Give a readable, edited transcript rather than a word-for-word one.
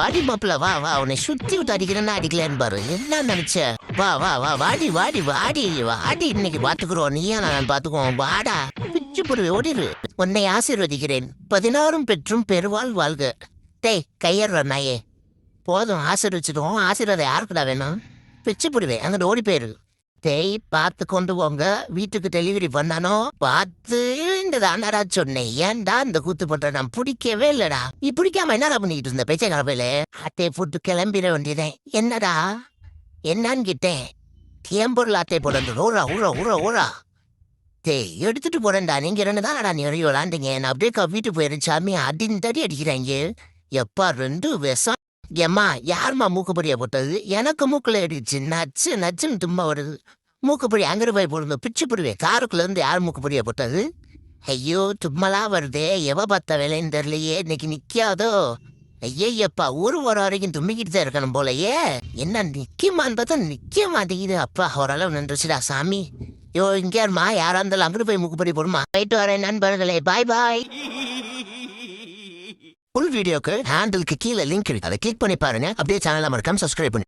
வாடி மாப்பிள்ள வா வா உன்னை சுத்தி விட்டு அடிக்கிறேன்னா அடிக்கலன்னு பாரு என்ன நினைச்ச வா வா வா வாடி வாடி வாடி வாடி இன்னைக்கு பாத்துக்கிறோம் நீயா நான் பாத்துக்குவோம் வாடா பிச்சு புடுவே ஓடிடு உன்னை ஆசீர்வதிக்கிறேன் 16 பெற்றும் பெருவாள் வாழ்க டேய் கையற நாயே போதும் ஆசீர்வச்சிடுவோம் ஆசீர்வாதம் யாருக்குடா வேணும் பிச்சு புடுவே அங்கிட்ட ஓடி போயிரு டேய் பார்த்து கொண்டு போங்க வீட்டுக்கு டெலிவரி பண்ணானோ பார்த்து இந்த தானடா சொன்னேன் ஏன்டா இந்த கூத்து போட்ட நான் பிடிக்கவே இல்லடா நீ பிடிக்காம என்னடா பண்ணிக்கிட்டு இருந்த பேச்சை கலப்பையில அட்டையை போட்டு கிளம்பிட வேண்டியதேன் என்னடா என்னன்னு கேட்டேன் தேம்பொருள் அட்டை போட ஊரா ஊரா ஊரா ஊரா டேய் எடுத்துட்டு போறேன்டா நீங்க ரெண்டு தானடா நீ விளாண்டீங்க நான் அப்படியே வீட்டுக்கு போயிரு சாமி அடின்னு தடி அடிக்கிறாங்க எப்பா 2 விஷம் ஏம்மா யாரும்மா மூக்குப்பொடியா போட்டது எனக்கு மூக்குல அடிச்சு நச்சு நச்சுன்னு தும்மா வருது மூக்குப்பொடி அங்கிட்டு போய் போடுங்க பிச்சு போடுவேன் காருக்குள்ள இருந்து யார் மூக்குப்பொடியா போட்டது ஐயோ தும்மலாம் வருதே எவ பார்த்த வேலைன்னு தெரியலையே இன்னைக்கு நிக்காதோ ஐயப்பா ஊரு வர வரைக்கும் தும்மிக்கிட்டு தான் இருக்கணும் போலயே என்ன நிக்குமான்னு பார்த்தா நிக்க மாட்டேங்குது அப்பா ஓரளவு நின்றுச்சுடா சாமி யோ இங்க யாருமா யாரா இருந்தாலும் அங்கிட்டு போய் மூக்குப்பொடி போடுமா போயிட்டு வரேன் நண்பர்களே பாய் பாய் ஃபுல் வீடியோக்கு ஹேண்டிலுக்கு கீழே லிங்க் இருக்கு அதை கிளிக் பண்ணி பாருங்க அப்படியே சேனலை மறக்காம சப்ஸ்கிரைப் பண்ணி